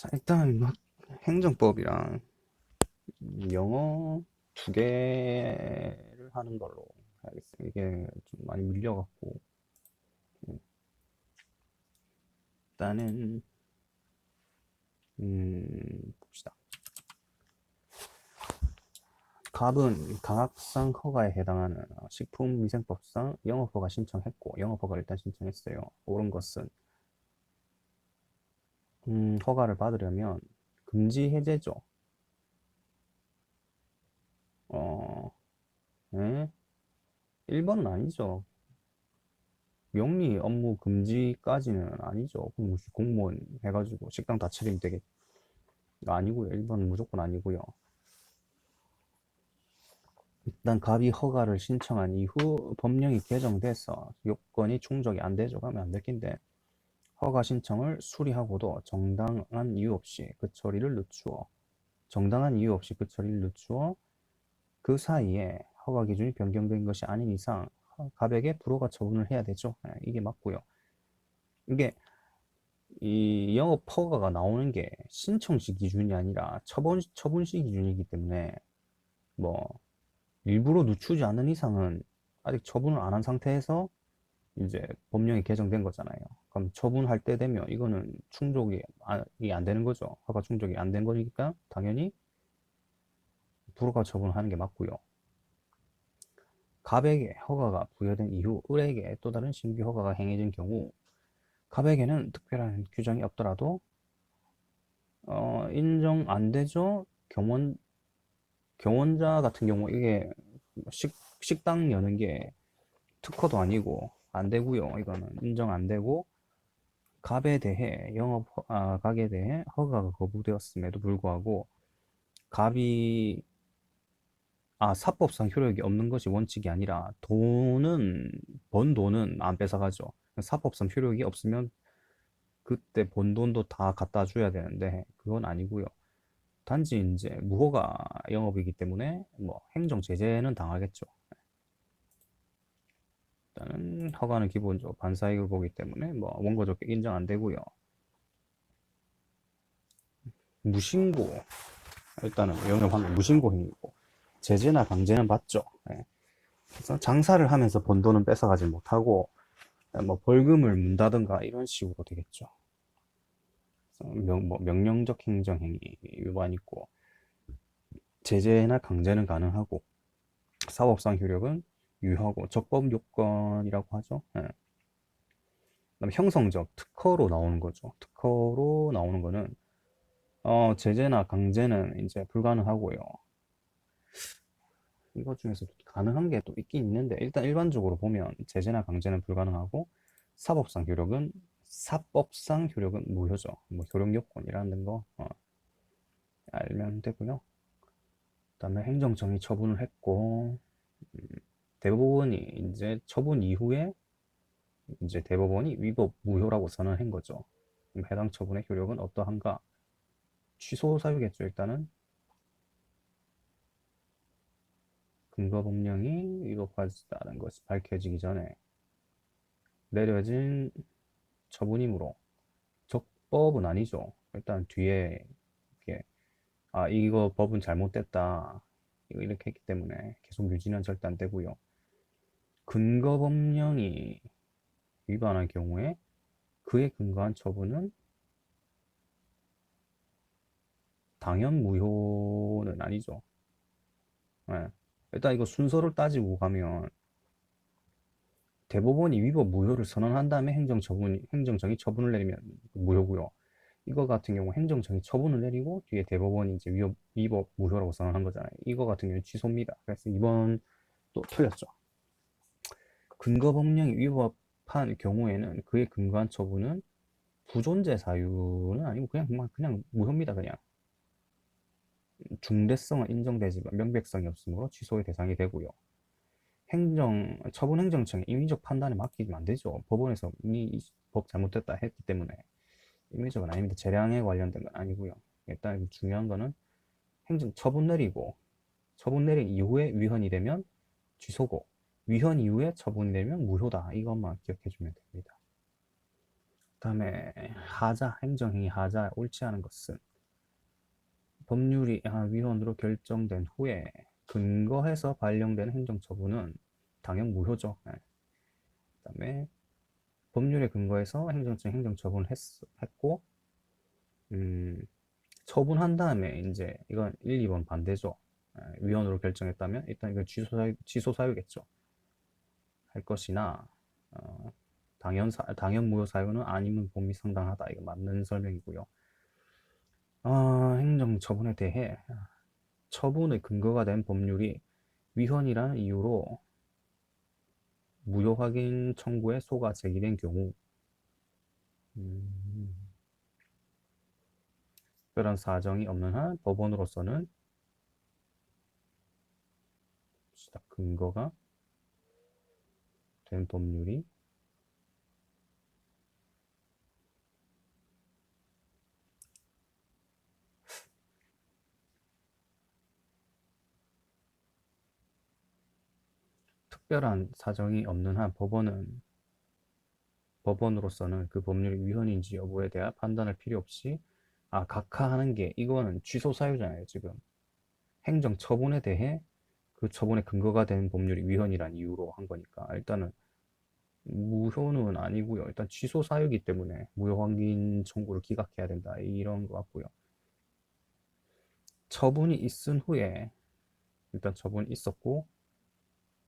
자, 일단 막 행정법이랑 영어 두 개를 하는 걸로 해야겠어요. 이게 좀 많이 밀려갖고 일단은 봅시다. 갑은 강학상 허가에 해당하는 식품위생법상 영업허가 신청했고 영업허가를 일단 신청했어요. 옳은 것은 허가를 받으려면 금지 해제죠. 어, 예? 1번은 아니죠. 명리 업무 금지까지는 아니죠. 그럼 무슨 공무원 해가지고 식당 다 차리면 되겠 아니고요. 1번은 무조건 아니고요. 일단 갑이 허가를 신청한 이후 법령이 개정돼서 요건이 충족이 안 되죠. 가면 안 될 낀데 허가 신청을 수리하고도 정당한 이유 없이 그 처리를 늦추어 정당한 이유 없이 그 처리를 늦추어 그 사이에 허가 기준이 변경된 것이 아닌 이상 갑에게 불허가 처분을 해야 되죠. 이게 맞고요. 이게 이 영업 허가가 나오는 게 신청시 기준이 아니라 처분시 기준이기 때문에 뭐 일부러 늦추지 않는 이상은 아직 처분을 안 한 상태에서 이제 법령이 개정된 거잖아요. 그럼 처분할 때 되면 이거는 충족이 안 되는 거죠. 허가 충족이 안 된 거니까 당연히 불허가 처분하는 게 맞고요. 갑에게 허가가 부여된 이후 을에게 또 다른 신규 허가가 행해진 경우 갑에게는 특별한 규정이 없더라도 인정 안 되죠. 경원자 같은 경우 이게 식당 여는 게 특허도 아니고 안 되고요. 이거는 인정 안 되고 갑에 대해 각에 대해 허가가 거부되었음에도 불구하고 갑이 사법상 효력이 없는 것이 원칙이 아니라 번 돈은 안 뺏어가죠. 사법상 효력이 없으면 그때 번 돈도 다 갖다 줘야 되는데 그건 아니고요. 단지 이제 무허가 영업이기 때문에 뭐 행정 제재는 당하겠죠. 일단은 허가는 기본적으로 반사이익을 보기 때문에 뭐 원고적격 인정 안 되고요. 무신고 일단은 영업하면 무신고 행위고 제재나 강제는 받죠. 예. 그래서 장사를 하면서 번 돈은 뺏어가지 못하고 뭐 벌금을 문다든가 이런 식으로 되겠죠. 뭐 명령적 행정행위 위반 있고 제재나 강제는 가능하고 사법상 효력은 유효하고 적법 요건이라고 하죠. 예. 그다음에 형성적 특허로 나오는 거죠. 특허로 나오는 거는 제재나 강제는 이제 불가능하고요. 이것 중에서 가능한 게 또 있긴 있는데 일단 일반적으로 보면 제재나 강제는 불가능하고 사법상 효력은 무효죠. 뭐 효력 요건이라는 거 알면 되고요. 그다음에 행정청이 처분을 했고 대법원이 이제 처분 이후에 이제 대법원이 위법 무효라고 선언한 거죠. 그럼 해당 처분의 효력은 어떠한가? 취소 사유겠죠. 일단은 근거 법령이 위법하다는 것이 밝혀지기 전에 내려진 처분이므로 적법은 아니죠. 일단 뒤에 이렇게 이거 법은 잘못됐다 이렇게 했기 때문에 계속 유지는 절대 안 되고요. 근거 법령이 위반한 경우에 그에 근거한 처분은 당연 무효는 아니죠. 예. 일단 이거 순서를 따지고 가면 대법원이 위법 무효를 선언한 다음에 행정청이 처분을 내리면 무효고요. 이거 같은 경우 행정청이 처분을 내리고 뒤에 대법원이 이제 위법 무효라고 선언한 거잖아요. 이거 같은 경우는 취소입니다. 그래서 이번 또 틀렸죠. 근거 법령이 위법한 경우에는 그에 근거한 처분은 부존재 사유는 아니고 그냥 무효입니다. 그냥 중대성은 인정되지만 명백성이 없으므로 취소의 대상이 되고요. 처분 행정청의 임의적 판단에 맡기면 안 되죠. 법원에서 이미 법 잘못됐다 했기 때문에 임의적은 아닙니다. 재량에 관련된 건 아니고요. 일단 중요한 거는 처분 내리고 처분 내린 이후에 위헌이 되면 취소고 위헌 이후에 처분이 되면 무효다. 이것만 기억해 주면 됩니다. 그다음에 하자, 행정행위 하자, 옳지 않은 것은 법률이 위헌으로 결정된 후에 근거해서 발령된 행정처분은 당연 무효죠. 네. 그다음에 법률에 근거해서 행정처분 행정처분을 했고 처분한 다음에 이제 이건 1, 2번 반대죠. 위헌으로 결정했다면 일단 이건 취소 사유겠죠. 할 것이나 당연 무효 사유는 아니면 범위 상당하다. 이거 맞는 설명이고요. 행정 처분에 대해 처분의 근거가 된 법률이 위헌이라는 이유로 무효 확인 청구에 소가 제기된 경우 특별한 사정이 없는 한 법원으로서는 근거가 된 법률이 특별한 사정이 없는 한 법원으로서는 그 법률이 위헌인지 여부에 대한 판단할 필요 없이 각하하는 게 이거는 취소 사유잖아요. 지금 행정 처분에 대해 그 처분의 근거가 된 법률이 위헌이란 이유로 한 거니까 일단은 무효는 아니고요. 일단 취소 사유이기 때문에 무효 확인 청구를 기각해야 된다. 이런 것 같고요. 처분이 있은 후에 일단 처분이 있었고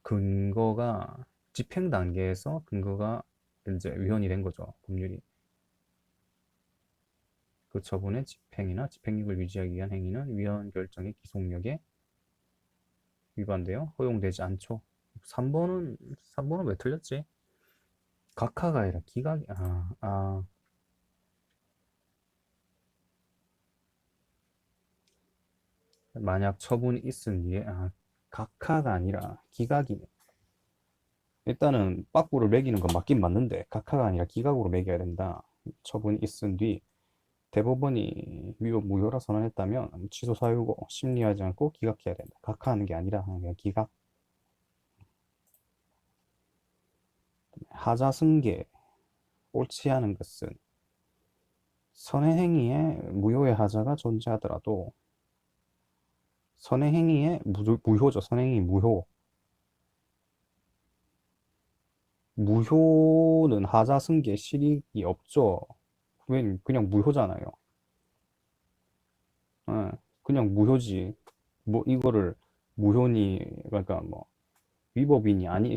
근거가 집행 단계에서 근거가 이제 위헌이 된 거죠. 법률이. 그 처분의 집행이나 집행력을 유지하기 위한 행위는 위헌 결정의 기속력에 위반되어 허용되지 않죠. 3번은 왜 틀렸지? 각하가 아니라 기각이, 만약 처분이 있은 뒤에, 각하가 아니라 기각이네. 일단은 빠꾸를 매기는 건 맞긴 맞는데, 각하가 아니라 기각으로 매겨야 된다. 처분이 있은 뒤, 대법원이 위법 무효라 선언했다면 취소 사유고 심리하지 않고 기각해야 된다. 각하하는 게 아니라 그냥 기각. 하자승계, 옳지 않은 것은 선행행위에 무효의 하자가 존재하더라도 선행행위에 무효죠. 선행행위 무효. 무효는 하자승계 실익이 없죠. 그냥 무효잖아요. 예, 그냥 무효지. 뭐 이거를 무효니 그러니까 뭐 위법이니 아니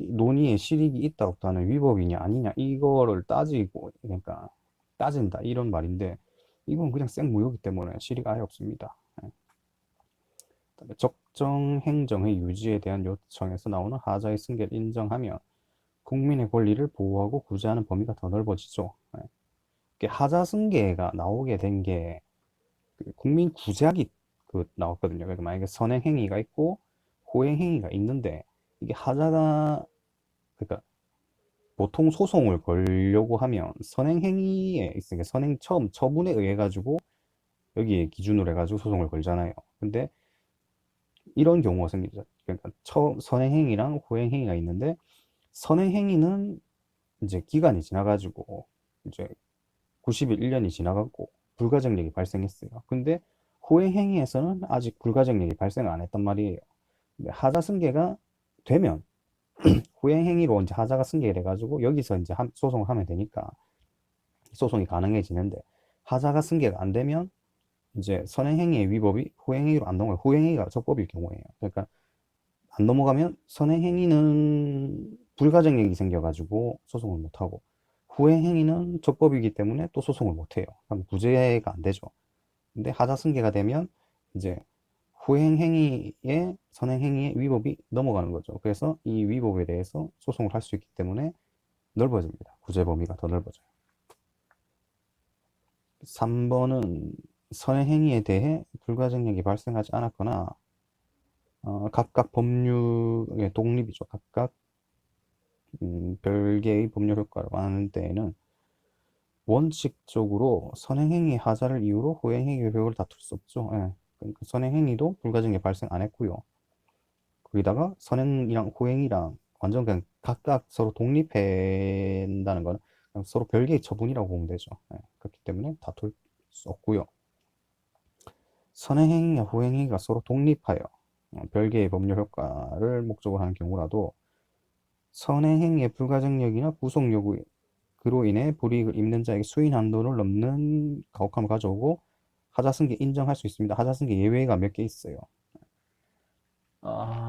논의에 실익이 있다 없다는 위법이냐 아니냐 이거를 따지고 그러니까 따진다 이런 말인데 이건 그냥 생무효기 때문에 실익 아예 없습니다. 예. 그다음에 적정 행정의 유지에 대한 요청에서 나오는 하자의 승계를 인정하면 국민의 권리를 보호하고 구제하는 범위가 더 넓어지죠. 예. 하자 승계가 나오게 된게 국민 구제하기 나왔거든요. 그러니까 만약에 선행 행위가 있고 호행 행위가 있는데 이게 하자가 그러니까 보통 소송을 걸려고 하면 선행 행위에 있으니까 선행 처음 처분에 의해 가지고 여기에 기준으로 해가지고 소송을 걸잖아요. 근데 이런 경우가 생기죠. 그러니까 처음 선행 행위랑 호행 행위가 있는데 선행 행위는 이제 기간이 지나가지고 이제 90일 1년이 지나갔고 불가정력이 발생했어요. 근데 후행 행위에서는 아직 불가정력이 발생 안 했단 말이에요. 근데 하자 승계가 되면 후행 행위로 이제 하자가 승계돼 가지고 여기서 이제 소송을 하면 되니까 소송이 가능해지는데 하자가 승계가 안 되면 이제 선행 행위의 위법이 후행 행위로 안 넘어가요. 후행 행위가 적법일 경우에요. 그러니까 안 넘어가면 선행 행위는 불가정력이 생겨가지고 소송을 못 하고 후행 행위는 적법이기 때문에 또 소송을 못 해요. 그럼 구제가 안 되죠. 근데 하자승계가 되면 이제 후행 행위에 선행 행위의 위법이 넘어가는 거죠. 그래서 이 위법에 대해서 소송을 할 수 있기 때문에 넓어집니다. 구제 범위가 더 넓어져요. 3번은 선행 행위에 대해 불가정력이 발생하지 않았거나 각각 법률의 독립이죠. 각각 별개의 법률 효과를 원하는 때에는 원칙적으로 선행행위 하자를 이유로 후행행위 효력을 다툴 수 없죠. 예. 그러니까 선행행위도 불가증이 발생 안 했고요. 거기다가 선행이랑 후행이랑 완전 그냥 각각 서로 독립한다는 거는 서로 별개의 처분이라고 보면 되죠. 그렇기 때문에 다툴 수 없고요. 선행행위와 후행행위가 서로 독립하여 별개의 법률 효과를 목적으로 하는 경우라도 선행행위의 불가증력이나 구속 요구로 인해 불이익을 입는 자에게 수인 한도를 넘는 가혹함을 가져오고 하자승계 인정할 수 있습니다. 하자승계 예외가 몇 개 있어요.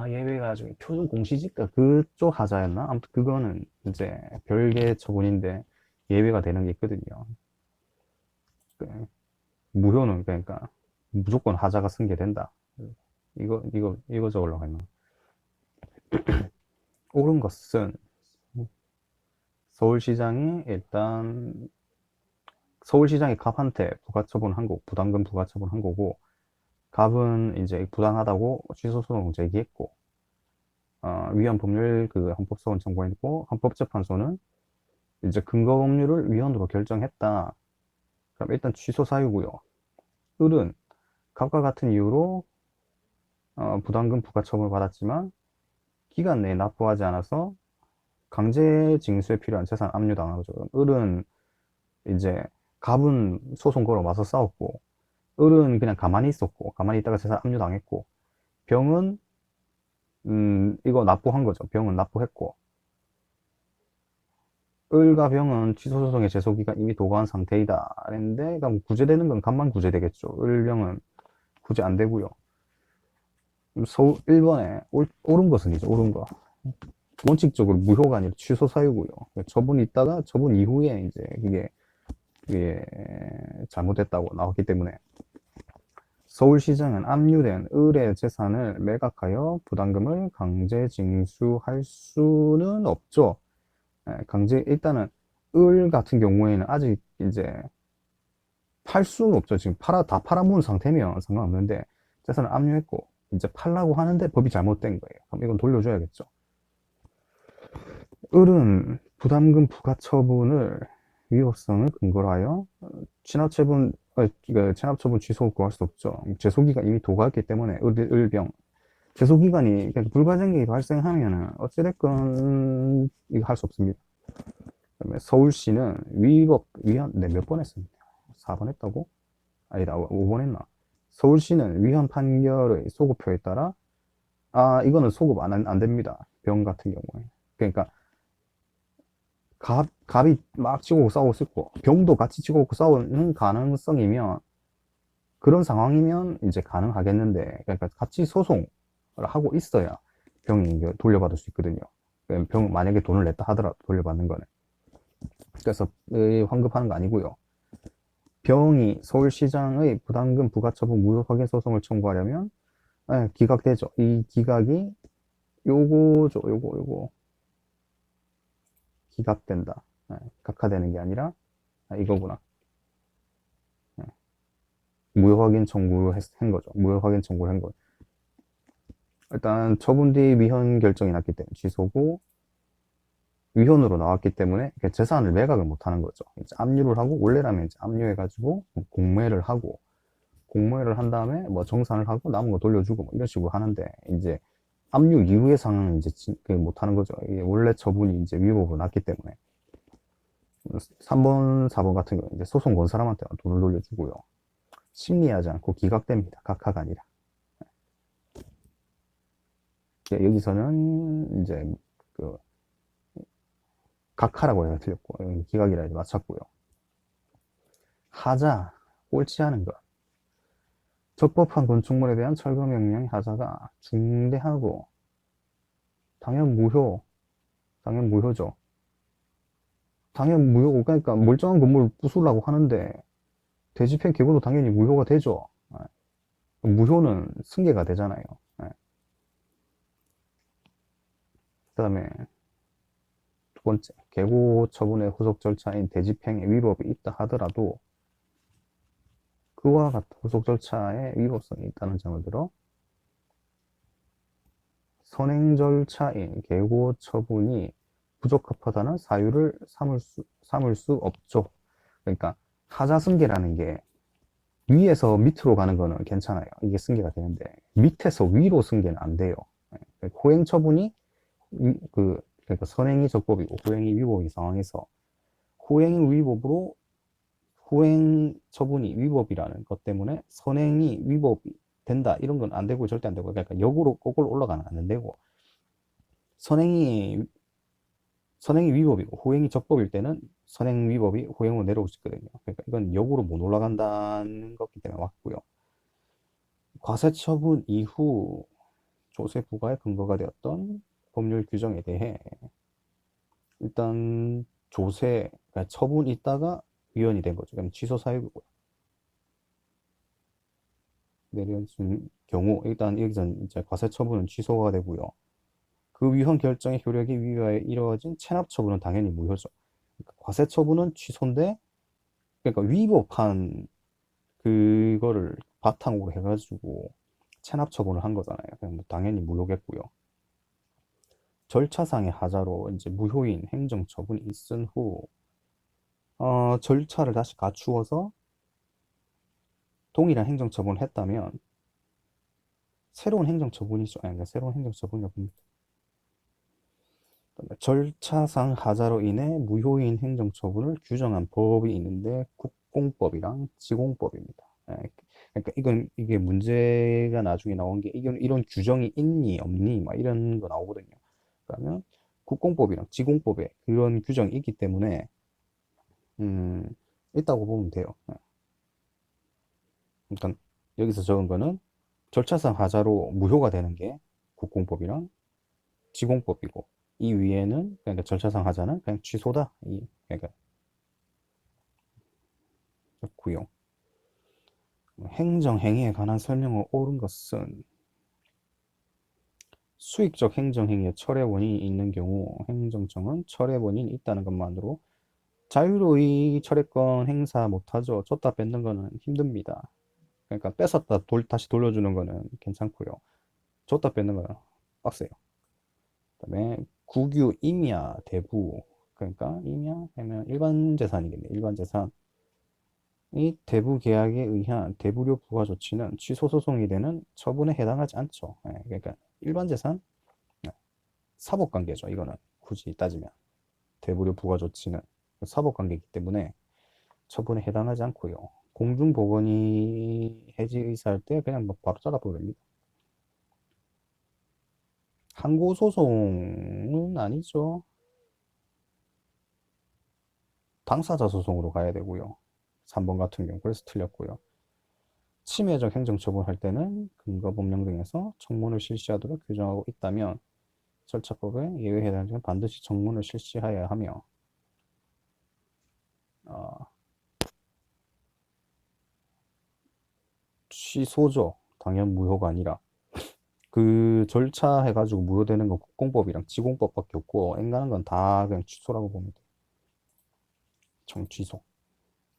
예외가 중에 표준 공시지가 그쪽 하자였나? 아무튼 그거는 이제 별개 처분인데 예외가 되는 게 있거든요. 무효는 그러니까 무조건 하자가 승계된다. 이거 적으려고 했나? 옳은 것은 서울시장이 일단 서울시장이 갑한테 부가처분 한 거고, 부담금 부가처분 한 거고, 갑은 이제 부당하다고 취소소송 제기했고, 위헌 법률 그 헌법소원 청구했고, 헌법재판소는 이제 근거 법률을 위헌으로 결정했다. 그럼 일단 취소 사유고요. 을은 갑과 같은 이유로 부담금 부가처분을 받았지만 기간 내에 납부하지 않아서 강제 징수에 필요한 재산 압류당한 거죠. 을은 이제 갑은 소송 걸어 와서 싸웠고, 을은 그냥 가만히 있었고, 가만히 있다가 재산 압류당했고, 병은 이거 납부한 거죠. 병은 납부했고, 을과 병은 취소 소송의 제소 기간 이미 도과한 상태이다. 그랬는데, 그럼 구제되는 건 갑만 구제되겠죠. 을, 병은 구제 안 되고요. 서울 1번에 옳은 것은이죠. 옳은 거. 원칙적으로 무효가 아니라 취소 사유고요. 처분이 있다가 처분 이후에 이제 그게 잘못됐다고 나왔기 때문에 서울시장은 압류된 을의 재산을 매각하여 부담금을 강제 징수할 수는 없죠. 일단은 을 같은 경우에는 아직 이제 팔 수는 없죠. 지금 다 팔아먹은 상태면 상관없는데 재산을 압류했고 이제 팔라고 하는데 법이 잘못된 거예요. 그럼 이건 돌려줘야겠죠. 을은 부담금 부과 처분을 위법성을 근거로 하여 취납처분 취소 구할 수 없죠. 제소기간 이미 도과했기 때문에 을병 제소기간이 불가증력이 발생하면은 어찌됐건 이거 할 수 없습니다. 그다음에 서울시는 위헌 몇 번 했습니다. 4번 했다고? 아니다 5번 했나? 서울시는 위헌 판결의 소급표에 따라 이거는 소급 안 됩니다. 병 같은 경우에. 그러니까 갑이 막 치고오고 싸우고 있고 병도 같이 치고오고 싸우는 가능성이면 그런 상황이면 이제 가능하겠는데 그러니까 같이 소송을 하고 있어야 병이 돌려받을 수 있거든요. 병 만약에 돈을 냈다 하더라도 돌려받는 거는 그래서 환급하는 거 아니고요. 병이 서울시장의 부담금 부가처분 무효 확인 소송을 청구하려면 기각되죠. 이 기각이 요거죠. 요거 기각된다. 각하되는 게 아니라 이거구나. 무효 확인 청구를 한 거죠. 무효 확인 청구를 한 거. 일단 처분 뒤 위헌 결정이 났기 때문에 취소고 위헌으로 나왔기 때문에 재산을 매각을 못 하는 거죠. 이제 압류를 하고 원래라면 이제 압류해가지고 공매를 하고 공매를 한 다음에 뭐 정산을 하고 남은 거 돌려주고 뭐 이런 식으로 하는데 이제 압류 이후의 상황은 이제 못 하는 거죠. 이게 원래 처분이 이제 위법으로 났기 때문에 3번, 4번 같은 경우는 이제 소송 건 사람한테 돈을 돌려주고요. 심리하지 않고 기각됩니다. 각하가 아니라. 여기서는 이제 그 각하라고 해서 틀렸고 기각이라 해서 맞췄고요. 하자, 옳지 않은 것. 적법한 건축물에 대한 철거 명령 하자가 중대하고 당연 무효죠. 당연 무효고 그러니까 멀쩡한 건물 부수려고 하는데 대집행 개고도 당연히 무효가 되죠. 무효는 승계가 되잖아요. 그 다음에 두 번째, 개고 처분의 후속 절차인 대집행에 위법이 있다 하더라도 그와 같은 후속 절차에 위법성이 있다는 점을 들어 선행 절차인 개고 처분이 부적합하다는 사유를 삼을 수 없죠. 그러니까 하자 승계라는 게 위에서 밑으로 가는 거는 괜찮아요. 이게 승계가 되는데 밑에서 위로 승계는 안 돼요. 호행 처분이 그러니까 선행이 적법이고 호행이 위법인 상황에서 후행 위법으로 후행 처분이 위법이라는 것 때문에 선행이 위법이 된다 이런 건 안 되고 절대 안 되고 그러니까 역으로 거꾸로 올라가는 안 되고 선행이 선행이 위법이고 후행이 적법일 때는 선행 위법이 후행으로 내려올 수 있거든요. 그러니까 이건 역으로 못 올라간다는 것이기 때문에 맞고요. 과세 처분 이후 조세 부과의 근거가 되었던 법률 규정에 대해 일단 조세 그러니까 처분 있다가 위헌이 된 거죠. 그럼 취소 사유고요. 내려진 경우 일단 여기서 이제 과세 처분은 취소가 되고요. 그 위헌 결정의 효력이 위하여 이루어진 체납 처분은 당연히 무효죠. 그러니까 과세 처분은 취소인데 그러니까 위법한 그거를 바탕으로 해가지고 체납 처분을 한 거잖아요. 그럼 뭐 당연히 무효겠고요. 절차상의 하자로 이제 무효인 행정 처분이 있은 후 절차를 다시 갖추어서 동일한 행정 처분을 했다면 새로운 행정 처분이죠. 아니, 그러니까 새로운 행정 처분이라고 봅니다. 절차상 하자로 인해 무효인 행정 처분을 규정한 법이 있는데 국공법이랑 지공법입니다. 예, 그러니까 이게 문제가 나중에 나온 게 이런 규정이 있니 없니 막 이런 거 나오거든요. 그러면 국공법이랑 지공법에 그런 규정이 있기 때문에 음, 있다고 보면 돼요. 예. 그러니까 여기서 적은 거는 절차상 하자로 무효가 되는 게 국공법이랑 지공법이고 이 위에는 그러니까 절차상 하자는 그냥 취소다. 그러니까 좋고요. 행정행위에 관한 설명을 옳은 것은 수익적 행정행위에 철회 원인이 있는 경우 행정청은 철회 원인이 있다는 것만으로 자유로이 철회권 행사 못하죠. 줬다 뺏는 거는 힘듭니다. 그러니까 뺏었다 다시 돌려주는 거는 괜찮고요. 줬다 뺏는 거는 빡세요. 그다음에 국유, 임야, 대부 그러니까 임야 하면 일반 재산이겠네. 일반 재산 이 대부 계약에 의한 대부료 부과 조치는 취소 소송이 되는 처분에 해당하지 않죠. 예, 그러니까 일반 재산 예, 사법 관계죠. 이거는 굳이 따지면 대부료 부과 조치는 사법 관계이기 때문에 처분에 해당하지 않고요. 공중보건이 해지 의사할 때 그냥 뭐 바로 잘라버립니다. 항고소송은 아니죠. 당사자 소송으로 가야 되고요. 3번 같은 경우 그래서 틀렸고요. 침해적 행정처분할 때는 근거법령 등에서 청문을 실시하도록 규정하고 있다면 절차법에 예외에 해당되면 반드시 청문을 실시하여야 하며 어, 취소죠. 당연 무효가 아니라 그 절차 해가지고 무효되는 건 국공법이랑 지공법밖에 없고 앵간한 건 다 그냥 취소라고 보면 돼요. 청취소.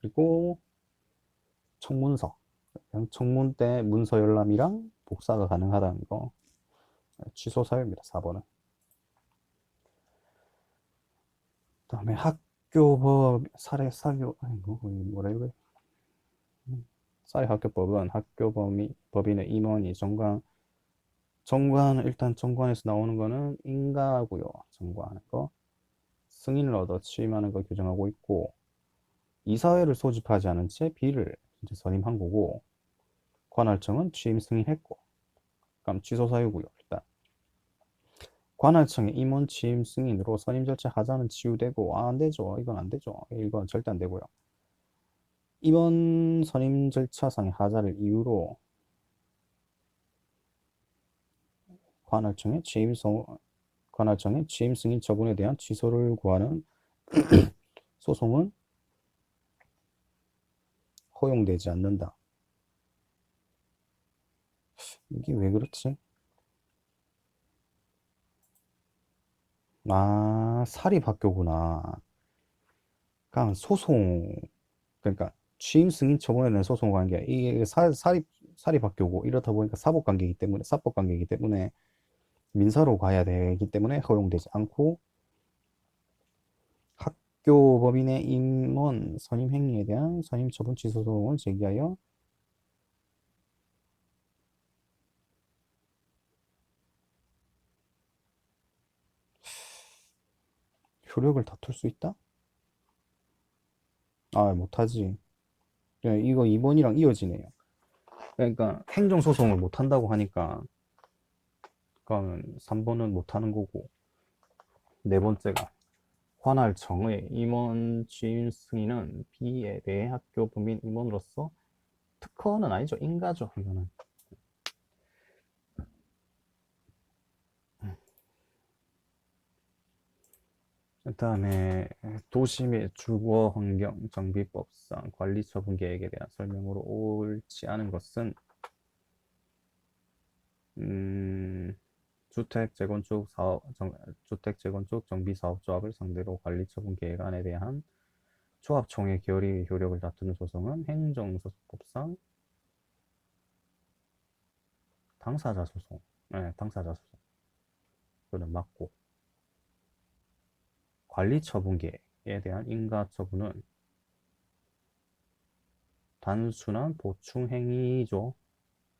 그리고 청문서. 그냥 청문 때 문서 열람이랑 복사가 가능하다는 거 취소 사유입니다. 4번은. 그다음에 학교법 사교 아니 뭐라 이거 사회학교법은 법인의 임원이 정관 일단 정관에서 나오는 거는 인가고요. 정관하는 거 승인을 얻어 취임하는 걸 규정하고 있고 이사회를 소집하지 않은 채 비를 이제 선임한 거고 관할청은 취임 승인했고 그럼 취소 사유고요. 일단 관할청의 임원 취임 승인으로 선임 절차 하자는 치유되고 안 되죠. 이건 안 되죠. 이건 절대 안 되고요. 임원 선임 절차상의 하자를 이유로 관할청의 관할청의 취임 승인 처분에 대한 취소를 구하는 소송은 허용되지 않는다. 이게 왜 그렇지? 아, 사립학교구나. 그냥 그러니까 취임 승인 처분에 대한 소송을 하는 게 이게 사립학교고 이렇다 보니까 사법관계이기 때문에 사법관계이기 때문에 민사로 가야 되기 때문에 허용되지 않고 학교 법인의 임원 선임 행위에 대한 선임 처분 취소 소송을 제기하여 효력을 다툴 수 있다? 아, 못하지. 그냥 이거 2번이랑 이어지네요. 그러니까 행정소송을 못한다고 하니까 그러면 3번은 못하는 거고, 네 번째가 관할 정의 임원 취임 승인은 비에 대해 학교 부민 임원으로서 특허는 아니죠. 인가죠. 이거는. 그다음에 도시 및 주거 환경 정비법상 관리 처분 계획에 대한 설명으로 옳지 않은 것은 음, 주택 재건축 사업 주택 재건축 정비 사업조합을 상대로 관리 처분 계획안에 대한 조합총회 결의 효력을 다투는 소송은 행정소송법상 당사자 소송, 네, 당사자 소송. 그는 맞고 관리 처분 계획에 대한 인가 처분은 단순한 보충 행위죠.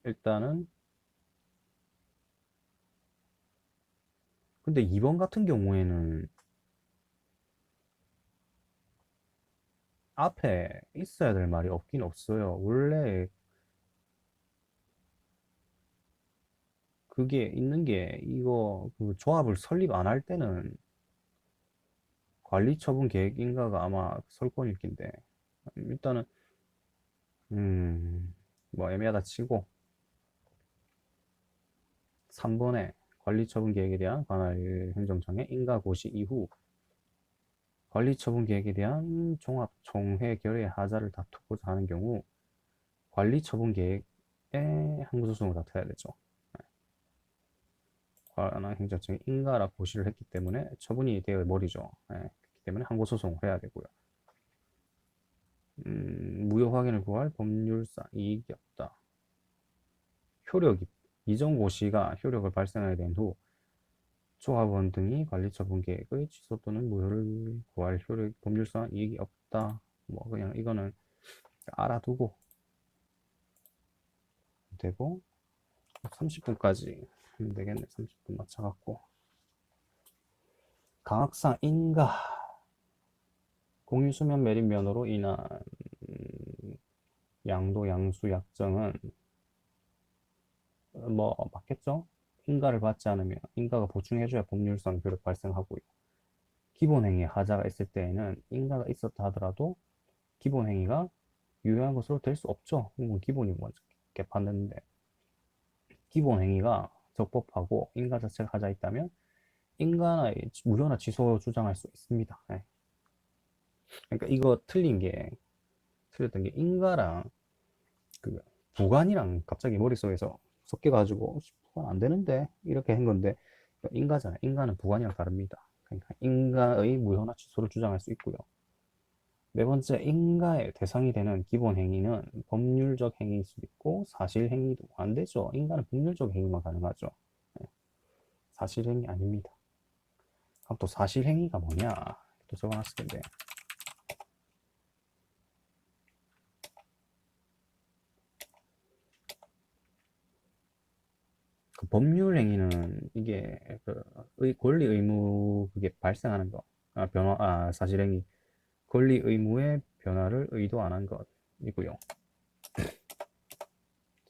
일단은 근데 2번 같은 경우에는 앞에 있어야 될 말이 없긴 없어요. 원래 그게 있는 게 이거 그 조합을 설립 안 할 때는 관리 처분 계획 인가가 아마 설권일 낀데 일단은 뭐 애매하다 치고 3번에 관리 처분 계획에 대한 관할 행정청의 인가 고시 이후 관리 처분 계획에 대한 종합 총회 결의 하자를 다투고자 하는 경우 관리 처분 계획에 항소송을 다퉈야 되죠. 관할 행정청이 인가라 고시를 했기 때문에 처분이 되어 버리죠. 그렇기 때문에 항고소송을 해야 되고요. 무효 확인을 구할 법률상 이익이 없다. 효력이 이전 고시가 효력을 발생하게 된 후 조합원 등이 관리처분 계획의 취소 또는 무효를 구할 효력 법률상 이익이 없다. 뭐 그냥 이거는 알아두고 되고 30분까지 하면 되겠네. 30분 맞춰갖고 강학상 인가 공유수면 매립면허로 인한 양도 양수 약정은 뭐 맞겠죠? 인가를 받지 않으면 인가가 보충해줘야 법률상 효력 발생하고요. 기본행위 하자가 있을 때에는 인가가 있었다 하더라도 기본행위가 유효한 것으로 될 수 없죠. 기본이 먼저 개판됐는데 기본행위가 적법하고 인가 자체가 하자 있다면 인가나 무효나 취소 주장할 수 있습니다. 네. 그러니까 이거 틀렸던 게 인가랑 그 부관이랑 갑자기 머릿속에서 섞여가지고 부관 안 되는데 이렇게 한 건데 인가잖아요. 인가는 부관이랑 다릅니다. 그러니까 인가의 무효나 취소를 주장할 수 있고요. 네 번째, 인가의 대상이 되는 기본 행위는 법률적 행위일 수도 있고 사실 행위도 안 되죠. 인가는 법률적 행위만 가능하죠. 네, 사실 행위 아닙니다. 그럼 또 사실 행위가 뭐냐? 또 적어놨을 텐데. 그 법률 행위는 이게 그 권리 의무 그게 발생하는 거. 사실 행위. 권리 의무의 변화를 의도 안 한 것이고요.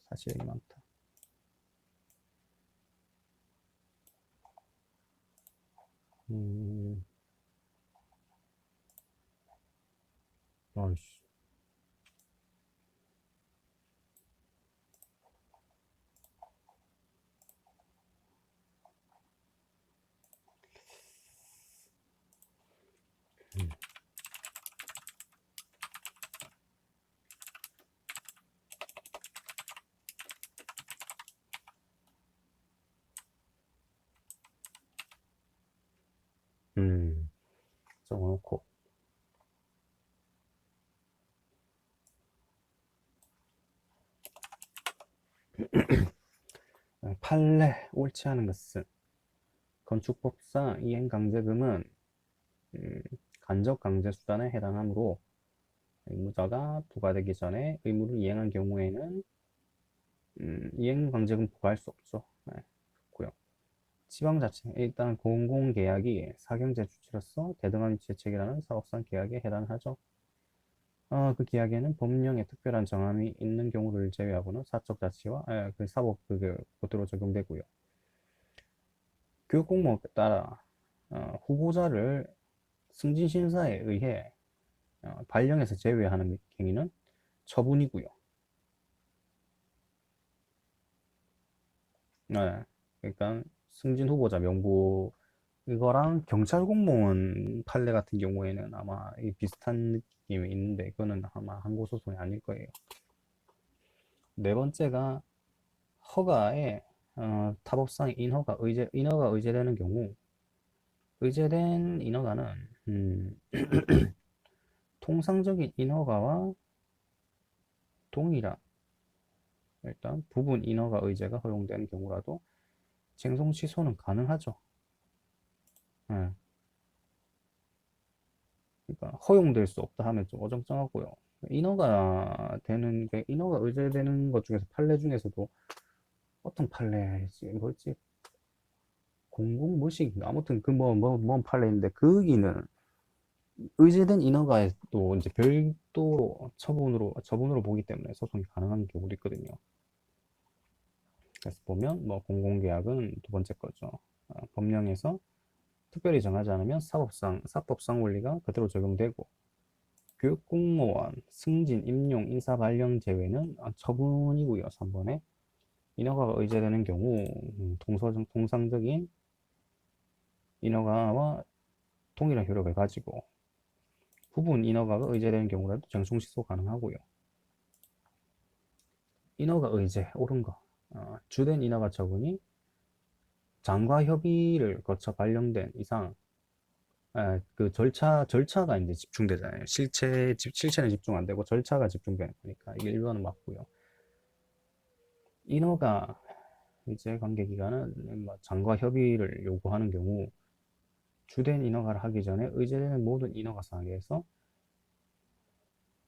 사실 행위 많다. 음, 아이씨. 음, 적어놓고. 판례, 옳지 않은 것은 건축법상 이행강제금은 음, 간접강제수단에 해당하므로 의무자가 부과되기 전에 의무를 이행한 경우에는 이행강제금 부과할 수 없죠. 네, 좋고요. 지방자치, 일단 공공계약이 사경제 주체로서 대등한 위치에 체결하는 사업상 계약에 해당하죠. 그 계약에는 법령에 특별한 정함이 있는 경우를 제외하고는 사적 자치와 그 사법 그대로 적용되고요. 교육 공모에 따라 후보자를 승진 심사에 의해 발령해서 제외하는 행위는 처분이고요. 그러니까 승진 후보자 명부 이거랑 경찰 공무원 판례 같은 경우에는 아마 비슷한 느낌이 있는데 이거는 아마 항고 소송이 아닐 거예요. 네 번째가 허가에 타법상 인허가 의제되는 경우 의제된 인허가는 통상적인 인허가와 동일한 일단 부분 인허가 의제가 허용되는 경우라도 쟁송 취소는 가능하죠. 예. 그러니까 허용될 수 없다 하면 좀 어정쩡하고요. 인허가 의제되는 것 중에서 판례 중에서도 어떤 판례지 뭐지 공공무식 아무튼 그 뭔 판례인데 거기는 의제된 인허가에 또 이제 별도로 처분으로 보기 때문에 소송이 가능한 경우도 있거든요. 그래서 보면 뭐 공공계약은 두 번째 거죠. 법령에서 특별히 정하지 않으면 사법상 원리가 그대로 적용되고 교육공무원, 승진, 임용, 인사 발령 제외는 처분이고요. 3번에 인허가가 의제되는 경우 통상적인 인허가와 동일한 효력을 가지고 부분 인허가가 의제되는 경우라도 쟁송 취소 가능하고요. 인허가 의제 옳은 거 주된 인허가 처분이 장과 협의를 거쳐 발령된 이상 그 절차가 이제 집중되잖아요. 실체는 집중 안 되고 절차가 집중되는 거니까 이게 1번은 맞고요. 인허가 이제 관계기관은 뭐 장과 협의를 요구하는 경우 주된 인허가를 하기 전에 의제되는 모든 인허가 사항에서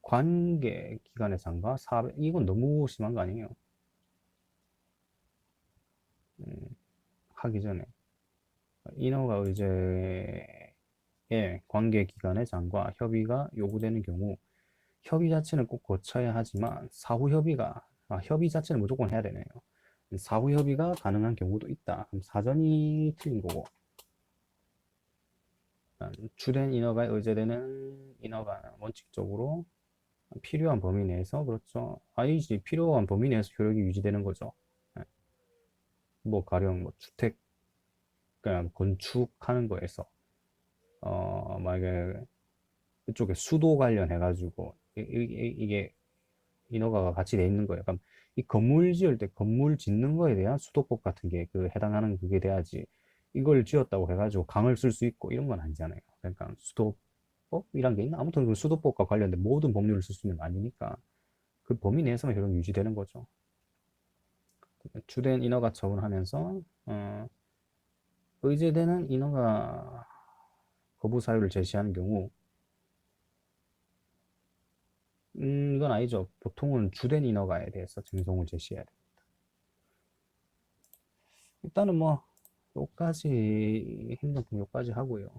관계기관의 장과 사업 이건 너무 심한 거 아니에요? 하기 전에 인허가 의제에 관계기관의 장과 협의가 요구되는 경우 협의 자체는 꼭 거쳐야 하지만 협의 자체는 무조건 해야 되네요. 사후 협의가 가능한 경우도 있다. 그럼 사전이 틀린 거고 주된 인허가에 의제되는 인허가 원칙적으로 필요한 범위 내에서 그렇죠. 아니지 필요한 범위 내에서 효력이 유지되는 거죠. 예. 뭐 가령 뭐 주택 그냥 건축하는 거에서 만약에 그쪽에 수도 관련해 가지고 이게 인허가가 같이 돼 있는 거예요. 그럼 이 건물 지을 때 건물 짓는 거에 대한 수도법 같은 게 그 해당하는 그게 돼야지 이걸 지었다고 해가지고 강을 쓸 수 있고 이런 건 아니잖아요. 그러니까 수도법이란 게 있나? 아무튼 그 수도법과 관련된 모든 법률을 쓸 수 있는 거 아니니까 그 범위 내에서만 효력 유지되는 거죠. 주된 인허가 처분하면서 의제되는 인허가 거부 사유를 제시하는 경우 이건 아니죠. 보통은 주된 인허가에 대해서 증송을 제시해야 돼요. 일단은 뭐 요까지 행정법 요까지 하고요.